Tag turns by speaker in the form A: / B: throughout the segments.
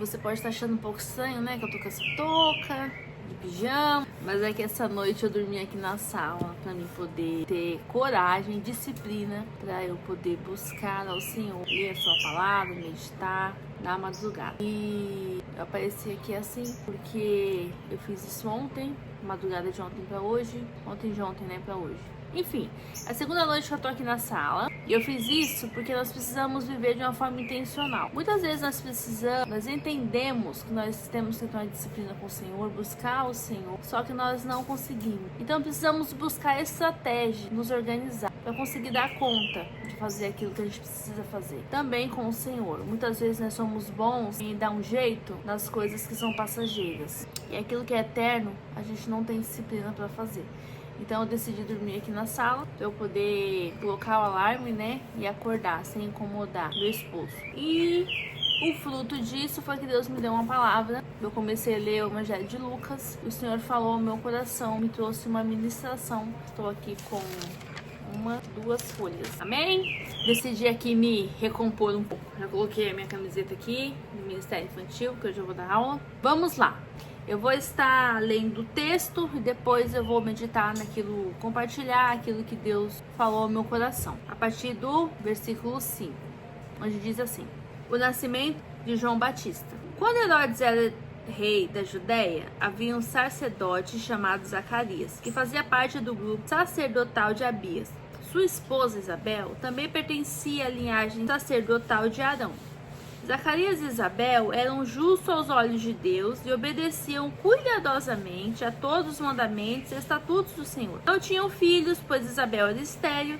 A: você pode estar achando um pouco estranho, né? Que eu tô com essa touca, de pijama. Mas é que essa noite eu dormi aqui na sala pra mim poder ter coragem, disciplina, pra eu poder buscar ao Senhor, ler a sua palavra, meditar na madrugada. E eu apareci aqui assim porque eu fiz isso ontem, madrugada de ontem pra hoje, ontem de ontem, né, pra hoje. Enfim, é a segunda noite que eu tô aqui na sala. E eu fiz isso porque nós precisamos viver de uma forma intencional. Muitas vezes nós entendemos que nós temos que ter uma disciplina com o Senhor, buscar o Senhor, só que nós não conseguimos. Então precisamos buscar estratégia, nos organizar, para conseguir dar conta de fazer aquilo que a gente precisa fazer. Também com o Senhor. Muitas vezes nós somos bons em dar um jeito nas coisas que são passageiras. E aquilo que é eterno, a gente não tem disciplina para fazer. Então eu decidi dormir aqui na sala pra eu poder colocar o alarme, né, e acordar sem incomodar meu esposo. E o fruto disso foi que Deus me deu uma palavra. Eu comecei a ler o Evangelho de Lucas. O Senhor falou ao meu coração, me trouxe uma ministração. Estou aqui com duas folhas. Amém? Decidi aqui me recompor um pouco. Já coloquei a minha camiseta aqui do Ministério Infantil, que hoje eu vou dar aula. Vamos lá. Eu vou estar lendo o texto e depois eu vou meditar naquilo, compartilhar aquilo que Deus falou ao meu coração. A partir do versículo 5, onde diz assim: o nascimento de João Batista. Quando Herodes era rei da Judéia, havia um sacerdote chamado Zacarias, que fazia parte do grupo sacerdotal de Abias. Sua esposa Isabel também pertencia à linhagem sacerdotal de Arão. Zacarias e Isabel eram justos aos olhos de Deus e obedeciam cuidadosamente a todos os mandamentos e estatutos do Senhor. Não tinham filhos, pois Isabel era estéril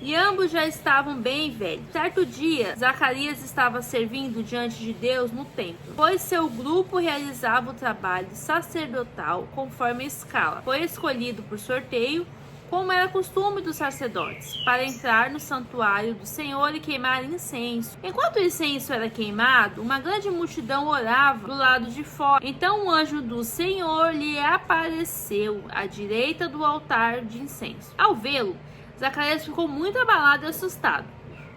A: e ambos já estavam bem velhos. Certo dia, Zacarias estava servindo diante de Deus no templo, pois seu grupo realizava o trabalho sacerdotal conforme a escala. Foi escolhido por sorteio, como era costume dos sacerdotes, para entrar no santuário do Senhor e queimar incenso. Enquanto o incenso era queimado, uma grande multidão orava do lado de fora. Então um anjo do Senhor lhe apareceu à direita do altar de incenso. Ao vê-lo, Zacarias ficou muito abalado e assustado.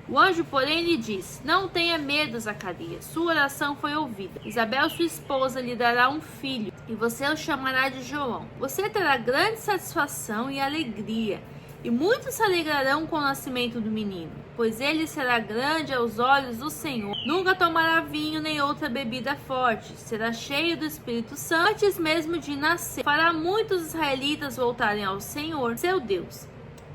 A: O anjo, porém, lhe disse: não tenha medo, Zacarias, sua oração foi ouvida. Isabel, sua esposa, lhe dará um filho, e você o chamará de João. Você terá grande satisfação e alegria, e muitos se alegrarão com o nascimento do menino, pois ele será grande aos olhos do Senhor. Nunca tomará vinho nem outra bebida forte, será cheio do Espírito Santo antes mesmo de nascer. Fará muitos israelitas voltarem ao Senhor, seu Deus.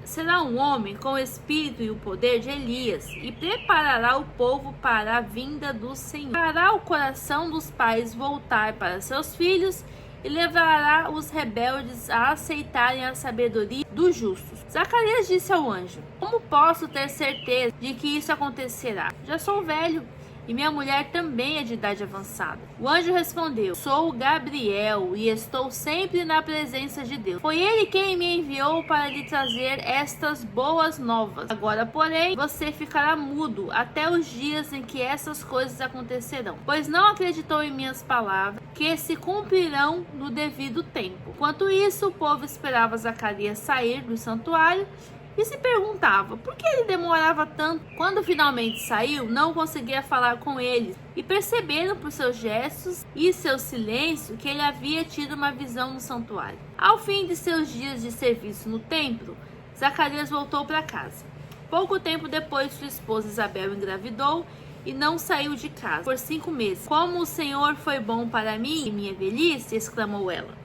A: Será um homem com o espírito e o poder de Elias, e preparará o povo para a vinda do Senhor. Fará o coração dos pais voltar para seus filhos e levará os rebeldes a aceitarem a sabedoria dos justos. Zacarias disse ao anjo: como posso ter certeza de que isso acontecerá? Já sou velho e minha mulher também é de idade avançada. O anjo respondeu: sou Gabriel e estou sempre na presença de Deus. Foi ele quem me enviou para lhe trazer estas boas novas. Agora, porém, você ficará mudo até os dias em que essas coisas acontecerão, pois não acreditou em minhas palavras, que se cumprirão no devido tempo. Enquanto isso, o povo esperava Zacarias sair do santuário e se perguntava por que ele demorava tanto. Quando finalmente saiu, não conseguia falar com eles, e perceberam por seus gestos e seu silêncio que ele havia tido uma visão no santuário. Ao fim de seus dias de serviço no templo, Zacarias voltou para casa. Pouco tempo depois, sua esposa Isabel engravidou e não saiu de casa por 5 meses. Como o Senhor foi bom para mim em minha velhice, exclamou ela.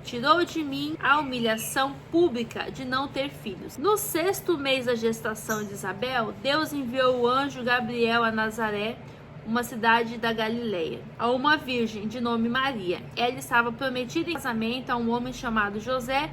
A: Tirou de mim a humilhação pública de não ter filhos. No 6º mês da gestação de Isabel, Deus enviou o anjo Gabriel a Nazaré, uma cidade da Galileia, a uma virgem de nome Maria. Ela estava prometida em casamento a um homem chamado José,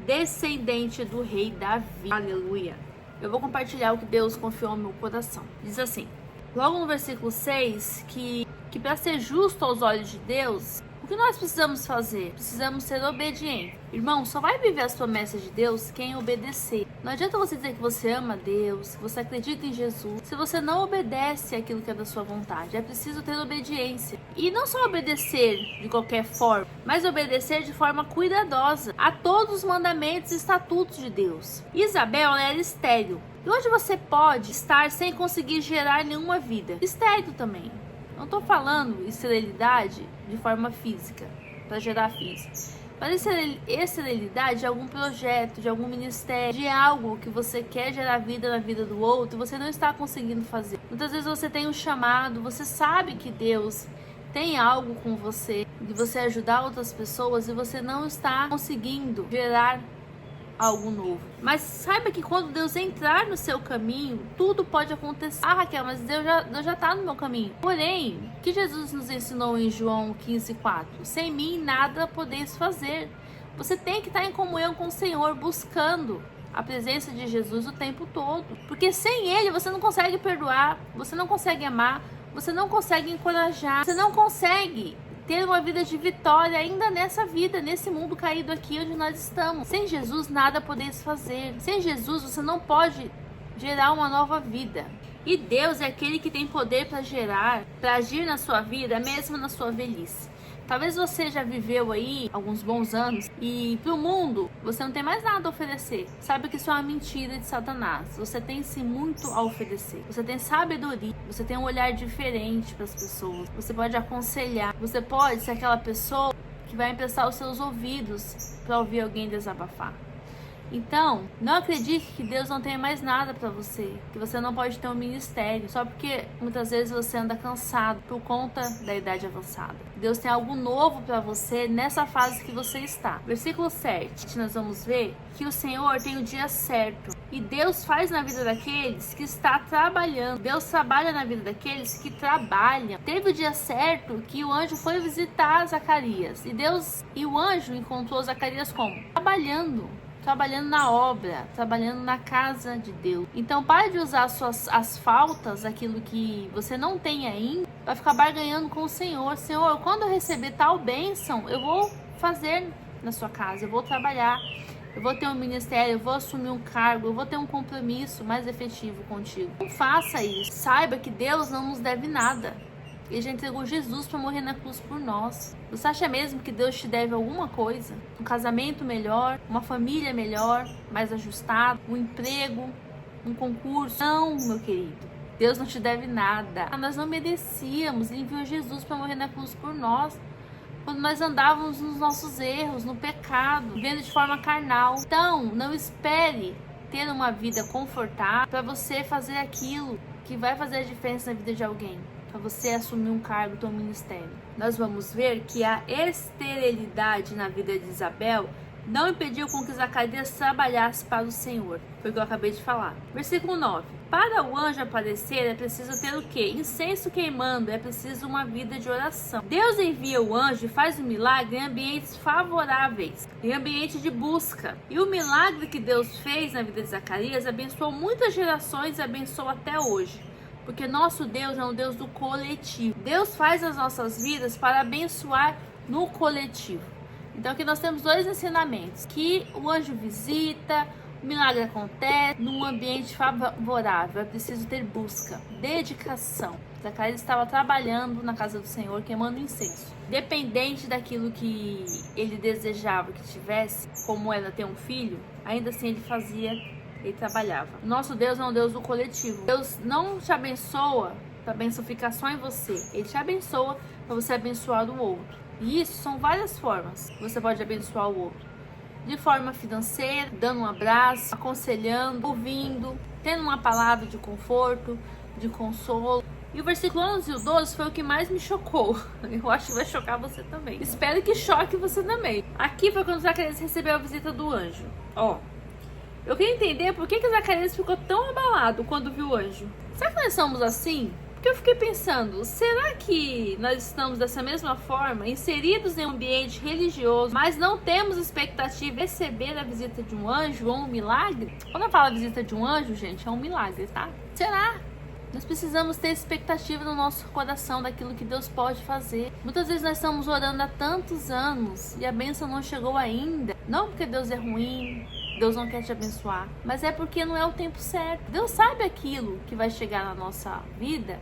A: descendente do rei Davi. Aleluia. Eu vou compartilhar o que Deus confiou ao meu coração. Diz assim, logo no versículo 6, que para ser justo aos olhos de Deus, o que nós precisamos fazer? Precisamos ser obedientes. Irmão, só vai viver as promessas de Deus quem obedecer. Não adianta você dizer que você ama Deus, que você acredita em Jesus, se você não obedece aquilo que é da sua vontade. É preciso ter obediência. E não só obedecer de qualquer forma, mas obedecer de forma cuidadosa a todos os mandamentos e estatutos de Deus. Isabel era estéril. E hoje você pode estar sem conseguir gerar nenhuma vida. Estéril também. Não estou falando esterilidade de forma física, para gerar filhos. Mas esterilidade de algum projeto, de algum ministério, de algo que você quer gerar vida na vida do outro e você não está conseguindo fazer. Muitas vezes você tem um chamado, você sabe que Deus tem algo com você, de você ajudar outras pessoas e você não está conseguindo gerar algo novo. Mas saiba que quando Deus entrar no seu caminho, tudo pode acontecer. Ah, Raquel, mas Deus já está no meu caminho. Porém, o que Jesus nos ensinou em João 15:4? Sem mim nada podeis fazer. Você tem que estar em comunhão com o Senhor, buscando a presença de Jesus o tempo todo. Porque sem Ele você não consegue perdoar, você não consegue amar, você não consegue encorajar, você não consegue ter uma vida de vitória ainda nessa vida, nesse mundo caído aqui onde nós estamos. Sem Jesus nada podeis fazer. Sem Jesus você não pode gerar uma nova vida. E Deus é aquele que tem poder para gerar, para agir na sua vida, mesmo na sua velhice. Talvez você já viveu aí alguns bons anos e pro mundo você não tem mais nada a oferecer. Sabe que isso é uma mentira de Satanás. Você tem sim muito a oferecer. Você tem sabedoria, você tem um olhar diferente para as pessoas. Você pode aconselhar, você pode ser aquela pessoa que vai emprestar os seus ouvidos para ouvir alguém desabafar. Então, não acredite que Deus não tem mais nada para você, que você não pode ter um ministério, só porque muitas vezes você anda cansado por conta da idade avançada. Deus tem algo novo para você nessa fase que você está. Versículo 7, nós vamos ver que o Senhor tem o dia certo. E Deus faz na vida daqueles que está trabalhando. Deus trabalha na vida daqueles que trabalham. Teve o dia certo que o anjo foi visitar Zacarias. E o anjo encontrou Zacarias como? Trabalhando na obra, trabalhando na casa de Deus. Então pare de usar as faltas, aquilo que você não tem ainda, para ficar barganhando com o Senhor. Senhor, quando eu receber tal bênção, eu vou fazer na sua casa, eu vou trabalhar, eu vou ter um ministério, eu vou assumir um cargo, eu vou ter um compromisso mais efetivo contigo. Não faça isso. Saiba que Deus não nos deve nada. Ele já entregou Jesus para morrer na cruz por nós. Você acha mesmo que Deus te deve alguma coisa? Um casamento melhor, uma família melhor, mais ajustada, um emprego, um concurso? Não, meu querido. Deus não te deve nada. Nós não merecíamos. Ele enviou Jesus para morrer na cruz por nós. Quando nós andávamos nos nossos erros, no pecado, vivendo de forma carnal. Então, não espere ter uma vida confortável para você fazer aquilo que vai fazer a diferença na vida de alguém. Para você assumir um cargo, ter um ministério. Nós vamos ver que a esterilidade na vida de Isabel não impediu com que Zacarias trabalhasse para o Senhor. Foi o que eu acabei de falar. Versículo 9. Para o anjo aparecer é preciso ter o quê? Incenso queimando, é preciso uma vida de oração. Deus envia o anjo e faz o milagre em ambientes favoráveis, em ambiente de busca. E o milagre que Deus fez na vida de Zacarias abençoou muitas gerações e abençoa até hoje. Porque nosso Deus é um Deus do coletivo. Deus faz as nossas vidas para abençoar no coletivo. Então aqui nós temos dois ensinamentos. Que o anjo visita, o milagre acontece num ambiente favorável. É preciso ter busca, dedicação. Zacarias estava trabalhando na casa do Senhor, queimando incenso. Dependente daquilo que ele desejava que tivesse, como era ter um filho, ainda assim ele fazia. Ele trabalhava. Nosso Deus é um Deus do coletivo. Deus não te abençoa para a bênção ficar só em você. Ele te abençoa para você abençoar o outro. E isso são várias formas que você pode abençoar o outro. De forma financeira, dando um abraço, aconselhando, ouvindo, tendo uma palavra de conforto, de consolo. E o versículo 11 e o 12 foi o que mais me chocou. Eu acho que vai chocar você também. Espero que choque você também. Aqui foi quando Zacarias recebeu a visita do anjo. Eu queria entender por que Zacarias ficou tão abalado quando viu o anjo. Será que nós somos assim? Porque eu fiquei pensando, será que nós estamos dessa mesma forma, inseridos em um ambiente religioso, mas não temos expectativa de receber a visita de um anjo ou um milagre? Quando eu falo visita de um anjo, gente, é um milagre, tá? Será? Nós precisamos ter expectativa no nosso coração daquilo que Deus pode fazer. Muitas vezes nós estamos orando há tantos anos e a bênção não chegou ainda. Não porque Deus é ruim, Deus não quer te abençoar, mas é porque não é o tempo certo. Deus sabe aquilo que vai chegar na nossa vida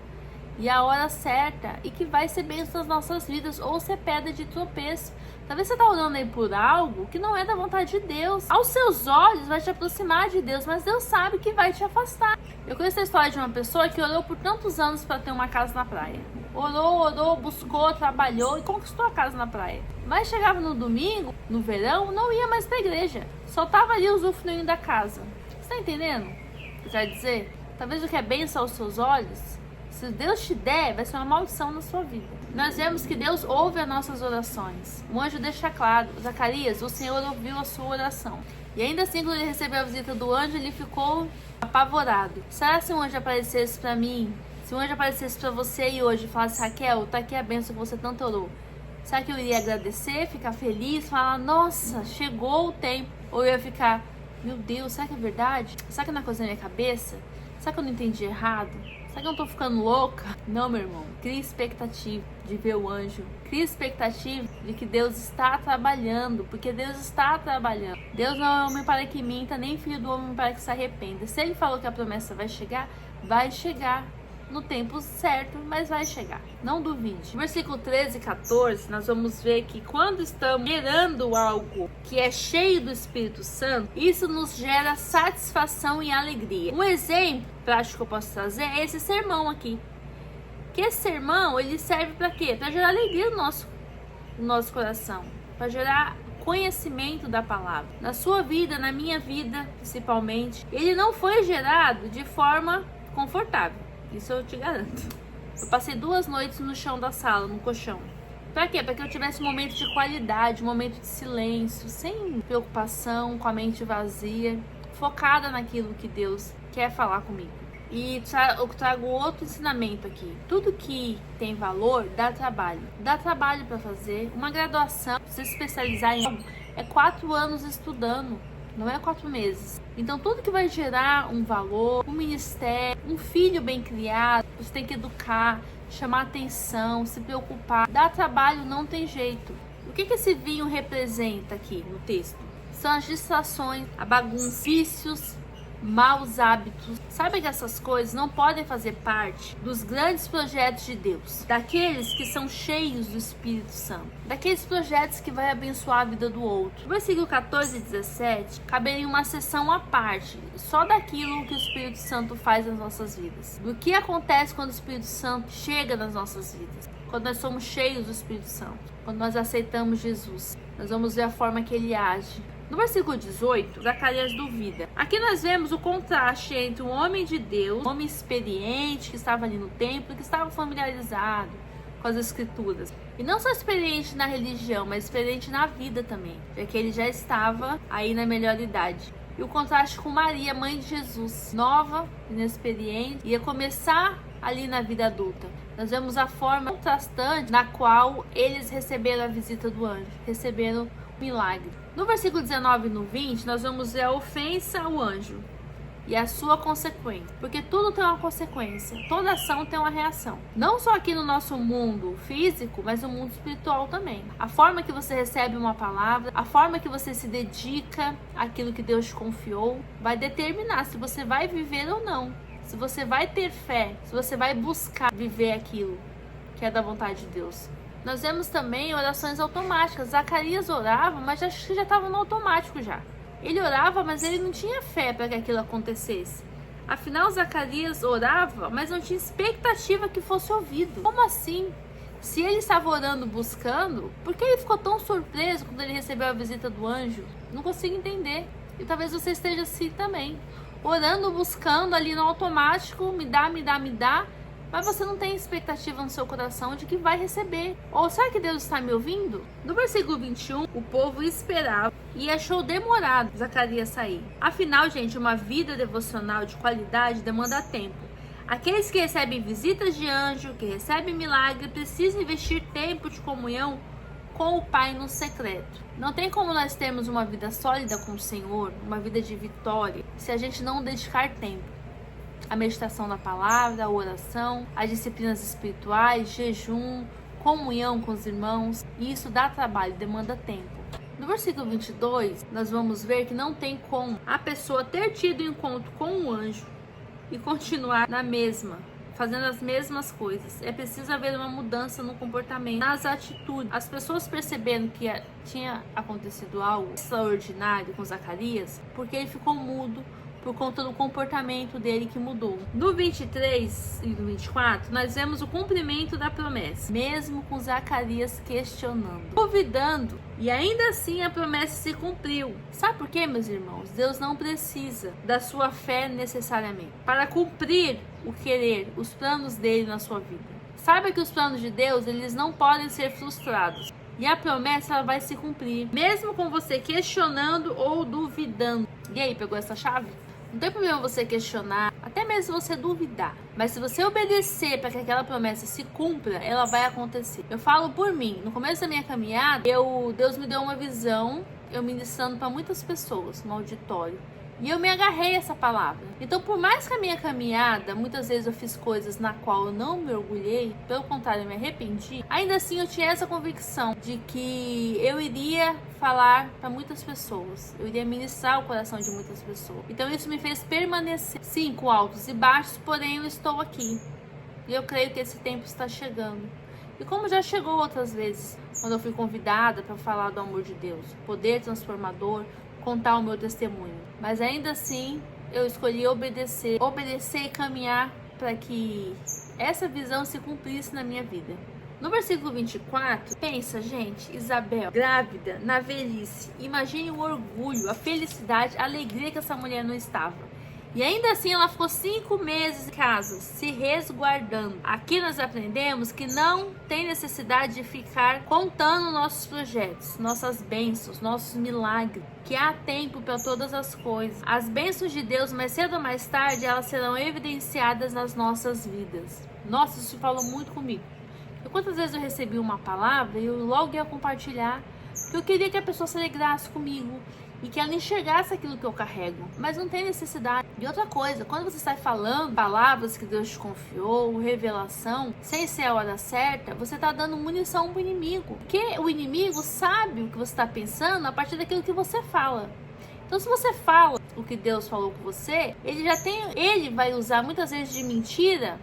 A: e a hora certa e que vai ser bênção nas nossas vidas ou ser pedra de tropeço. Talvez você está orando aí por algo que não é da vontade de Deus. Aos seus olhos vai te aproximar de Deus, mas Deus sabe que vai te afastar. Eu conheço a história de uma pessoa que orou por tantos anos para ter uma casa na praia. orou, buscou, trabalhou e conquistou a casa na praia. Mas chegava no domingo, no verão, não ia mais pra igreja. Só tava ali usufruindo da casa. Você tá entendendo o que quer dizer? Talvez o que é bênção aos seus olhos, se Deus te der, vai ser uma maldição na sua vida. Nós vemos que Deus ouve as nossas orações. O anjo deixa claro, Zacarias, o Senhor ouviu a sua oração. E ainda assim, quando ele recebeu a visita do anjo, ele ficou apavorado. Será que se um anjo aparecesse pra mim, se um anjo aparecesse pra você e hoje falasse, Raquel, tá aqui a bênção que você tanto orou, será que eu iria agradecer, ficar feliz, falar, nossa, chegou o tempo? Ou eu ia ficar, meu Deus, será que é verdade? Será que não é coisa da minha cabeça? Será que eu não entendi errado? Será que eu não tô ficando louca? Não, meu irmão. Cria expectativa de ver o anjo. Cria expectativa de que Deus está trabalhando. Porque Deus está trabalhando. Deus não é homem para que minta, nem filho do homem para que se arrependa. Se ele falou que a promessa vai chegar, vai chegar. No tempo certo, mas vai chegar. Não duvide. No versículo 13 e 14, nós vamos ver que quando estamos gerando algo que é cheio do Espírito Santo, isso nos gera satisfação e alegria. Um exemplo prático que eu posso trazer é esse sermão aqui. Que esse sermão, ele serve para quê? Para gerar alegria no nosso coração. Para gerar conhecimento da palavra. Na sua vida, na minha vida, principalmente, ele não foi gerado de forma confortável. Isso eu te garanto. Eu passei 2 noites no chão da sala, no colchão. Pra quê? Pra que eu tivesse um momento de qualidade, um momento de silêncio, sem preocupação, com a mente vazia, focada naquilo que Deus quer falar comigo. E eu trago outro ensinamento aqui. Tudo que tem valor dá trabalho. Dá trabalho pra fazer. Uma graduação, pra você se especializar em algo, é 4 anos estudando. Não é 4 meses. Então tudo que vai gerar um valor, um ministério, um filho bem criado, você tem que educar, chamar atenção, se preocupar. Dá trabalho, não tem jeito. O que esse vinho representa aqui no texto? São as distrações, a bagunça, vícios, maus hábitos. Sabe que essas coisas não podem fazer parte dos grandes projetos de Deus, daqueles que são cheios do Espírito Santo, daqueles projetos que vai abençoar a vida do outro. No versículo 14 e 17 caberia uma sessão à parte, só daquilo que o Espírito Santo faz nas nossas vidas, do que acontece quando o Espírito Santo chega nas nossas vidas, quando nós somos cheios do Espírito Santo, quando nós aceitamos Jesus. Nós vamos ver a forma que ele age. No versículo 18, Zacarias duvida. Aqui nós vemos o contraste entre um homem de Deus, um homem experiente que estava ali no templo, que estava familiarizado com as escrituras. E não só experiente na religião, mas experiente na vida também, já que ele já estava aí na melhor idade. E o contraste com Maria, mãe de Jesus, nova, inexperiente, ia começar ali na vida adulta. Nós vemos a forma contrastante na qual eles receberam a visita do anjo, receberam milagre. No versículo 19 e no 20, nós vamos ver a ofensa ao anjo e a sua consequência. Porque tudo tem uma consequência. Toda ação tem uma reação. Não só aqui no nosso mundo físico, mas no mundo espiritual também. A forma que você recebe uma palavra, a forma que você se dedica àquilo que Deus te confiou, vai determinar se você vai viver ou não. Se você vai ter fé, se você vai buscar viver aquilo que é da vontade de Deus. Nós vemos também orações automáticas. Zacarias orava, mas acho que já estava no automático já. Ele orava, mas ele não tinha fé para que aquilo acontecesse. Afinal, Zacarias orava, mas não tinha expectativa que fosse ouvido. Como assim? Se ele estava orando, buscando, por que ele ficou tão surpreso quando ele recebeu a visita do anjo? Não consigo entender. E talvez você esteja assim também. Orando, buscando ali no automático, me dá, mas você não tem expectativa no seu coração de que vai receber. Ou será que Deus está me ouvindo? No versículo 21, o povo esperava e achou demorado Zacarias sair. Afinal, gente, uma vida devocional de qualidade demanda tempo. Aqueles que recebem visitas de anjo, que recebem milagre, precisam investir tempo de comunhão com o Pai no secreto. Não tem como nós termos uma vida sólida com o Senhor, uma vida de vitória, se a gente não dedicar tempo. A meditação da palavra, a oração, as disciplinas espirituais, jejum, comunhão com os irmãos. E isso dá trabalho, demanda tempo. No versículo 22, nós vamos ver que não tem como a pessoa ter tido encontro com um anjo e continuar na mesma, fazendo as mesmas coisas. É preciso haver uma mudança no comportamento, nas atitudes. As pessoas perceberam que tinha acontecido algo extraordinário com Zacarias, porque ele ficou mudo, por conta do comportamento dele que mudou. No 23 e no 24, nós vemos o cumprimento da promessa, mesmo com Zacarias questionando, duvidando, e ainda assim a promessa se cumpriu. Sabe por quê, meus irmãos? Deus não precisa da sua fé necessariamente para cumprir o querer, os planos dele na sua vida. Saiba que os planos de Deus, eles não podem ser frustrados. E a promessa, ela vai se cumprir, mesmo com você questionando ou duvidando. E aí, pegou essa chave? Não tem problema você questionar, até mesmo você duvidar. Mas se você obedecer para que aquela promessa se cumpra, ela vai acontecer. Eu falo por mim, no começo da minha caminhada, Deus me deu uma visão, eu ministrando para muitas pessoas no auditório. E eu me agarrei a essa palavra. Então, por mais que a minha caminhada, muitas vezes eu fiz coisas na qual eu não me orgulhei, pelo contrário, eu me arrependi, ainda assim eu tinha essa convicção de que eu iria falar para muitas pessoas, eu iria ministrar o coração de muitas pessoas. Então isso me fez permanecer, sim, com altos e baixos, porém eu estou aqui. E eu creio que esse tempo está chegando. E como já chegou outras vezes, quando eu fui convidada para falar do amor de Deus, poder transformador, contar o meu testemunho. Mas ainda assim, eu escolhi obedecer e caminhar para que essa visão se cumprisse na minha vida. No versículo 24, pensa, gente, Isabel, grávida, na velhice. Imagine o orgulho, a felicidade, a alegria que essa mulher não estava. E ainda assim ela ficou 5 meses em casa, se resguardando. Aqui nós aprendemos que não tem necessidade de ficar contando nossos projetos, nossas bênçãos, nossos milagres, que há tempo para todas as coisas. As bênçãos de Deus, mais cedo ou mais tarde, elas serão evidenciadas nas nossas vidas. Nossa, isso falou muito comigo. E quantas vezes eu recebi uma palavra e eu logo ia compartilhar, porque eu queria que a pessoa se alegrasse comigo e que ela enxergasse aquilo que eu carrego, mas não tem necessidade. E outra coisa, quando você está falando palavras que Deus te confiou, revelação, sem ser a hora certa, você está dando munição para o inimigo, porque o inimigo sabe o que você está pensando a partir daquilo que você fala. Então, se você fala o que Deus falou com você, ele vai usar muitas vezes de mentira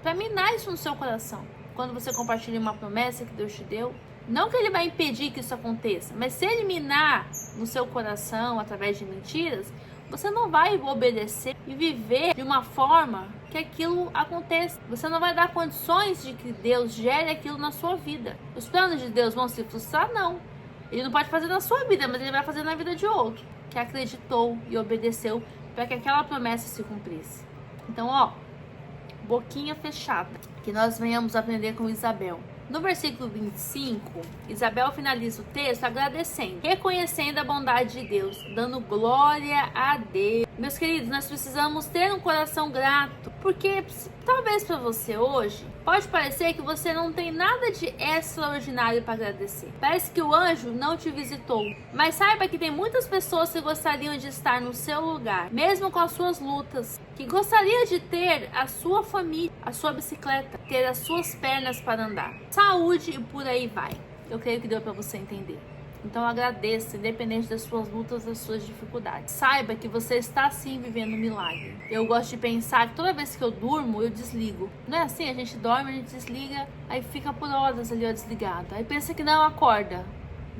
A: para minar isso no seu coração. Quando você compartilha uma promessa que Deus te deu, não que ele vai impedir que isso aconteça, mas se ele minar no seu coração através de mentiras, você não vai obedecer e viver de uma forma que aquilo aconteça. Você não vai dar condições de que Deus gere aquilo na sua vida. Os planos de Deus vão se frustrar? Não. Ele não pode fazer na sua vida, mas ele vai fazer na vida de outro, que acreditou e obedeceu para que aquela promessa se cumprisse. Então, boquinha fechada, que nós venhamos aprender com Isabel. No versículo 25, Isabel finaliza o texto agradecendo, reconhecendo a bondade de Deus, dando glória a Deus. Meus queridos, nós precisamos ter um coração grato, porque talvez para você hoje, pode parecer que você não tem nada de extraordinário para agradecer. Parece que o anjo não te visitou, mas saiba que tem muitas pessoas que gostariam de estar no seu lugar, mesmo com as suas lutas, que gostaria de ter a sua família, a sua bicicleta, ter as suas pernas para andar, saúde e por aí vai. Eu creio que deu para você entender. Então agradeça, independente das suas lutas, das suas dificuldades. Saiba que você está sim vivendo um milagre. Eu gosto de pensar que toda vez que eu durmo, eu desligo. Não é assim? A gente dorme, a gente desliga, aí fica por horas ali desligado. Aí pensa que não, acorda.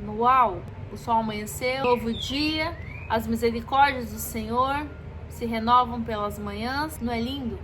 A: Uau! O sol amanheceu, novo dia, as misericórdias do Senhor se renovam pelas manhãs. Não é lindo?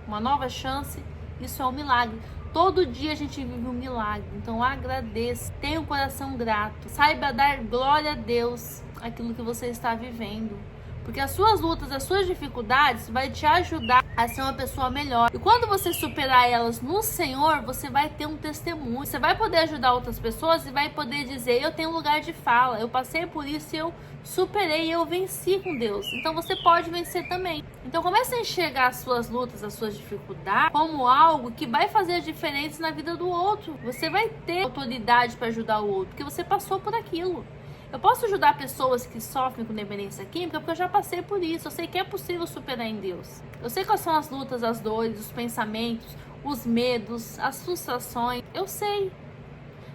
A: Uma nova chance. Isso é um milagre. Todo dia a gente vive um milagre. Então agradeça, tenha um coração grato. Saiba dar glória a Deus aquilo que você está vivendo. Porque as suas lutas, as suas dificuldades vai te ajudar a ser uma pessoa melhor. E quando você superar elas no Senhor, você vai ter um testemunho. Você vai poder ajudar outras pessoas e vai poder dizer, eu tenho um lugar de fala, eu passei por isso e eu superei, eu venci com Deus. Então você pode vencer também. Então comece a enxergar as suas lutas, as suas dificuldades como algo que vai fazer a diferença na vida do outro. Você vai ter autoridade para ajudar o outro, porque você passou por aquilo. Eu posso ajudar pessoas que sofrem com dependência química porque eu já passei por isso. Eu sei que é possível superar em Deus. Eu sei quais são as lutas, as dores, os pensamentos, os medos, as frustrações. Eu sei.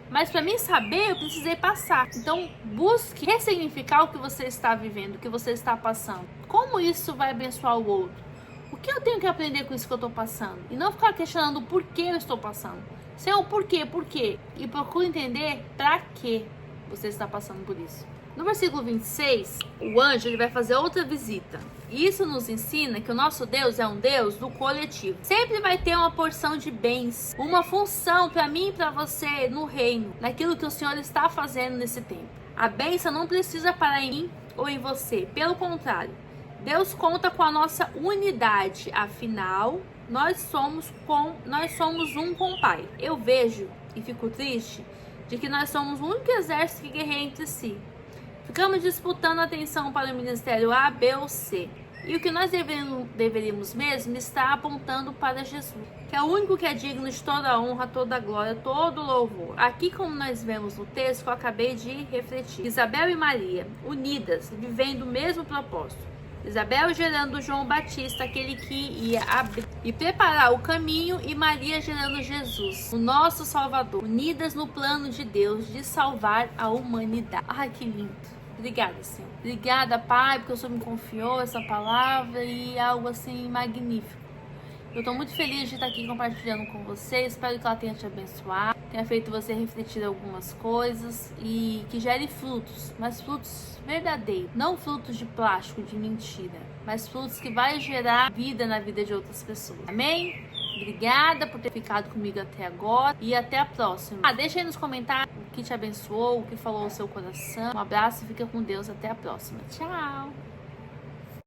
A: Mas para mim saber, eu precisei passar. Então, busque ressignificar o que você está vivendo, o que você está passando. Como isso vai abençoar o outro? O que eu tenho que aprender com isso que eu estou passando? E não ficar questionando o porquê eu estou passando. Senhor, por quê? E procure entender para quê você está passando por isso. No versículo 26, o anjo ele vai fazer outra visita. Isso nos ensina que o nosso Deus é um Deus do coletivo. Sempre vai ter uma porção de bens, uma função para mim e para você no reino, naquilo que o Senhor está fazendo nesse tempo. A bênção não precisa parar em mim ou em você. Pelo contrário, Deus conta com a nossa unidade. Afinal, nós somos um com o Pai. Eu vejo e fico triste de que nós somos o único exército que guerreia entre si. Ficamos disputando atenção para o ministério A, B ou C. E o que nós deveríamos mesmo estar apontando para Jesus, que é o único que é digno de toda honra, toda glória, todo louvor. Aqui, como nós vemos no texto que eu acabei de refletir, Isabel e Maria, unidas, vivendo o mesmo propósito. Isabel gerando João Batista, aquele que ia abrir e preparar o caminho, e Maria gerando Jesus, o nosso Salvador, unidas no plano de Deus de salvar a humanidade. Ai, que lindo! Obrigada, Senhor. Obrigada, Pai, porque o Senhor me confiou essa palavra e algo assim magnífico. Eu estou muito feliz de estar aqui compartilhando com você. Espero que ela tenha te abençoado, tenha feito você refletir algumas coisas e que gere frutos, mas frutos verdadeiros, não frutos de plástico, de mentira, mas frutos que vai gerar vida na vida de outras pessoas. Amém? Obrigada por ter ficado comigo até agora e até a próxima. Deixa aí nos comentários o que te abençoou, o que falou o seu coração. Um abraço e fica com Deus. Até a próxima. Tchau!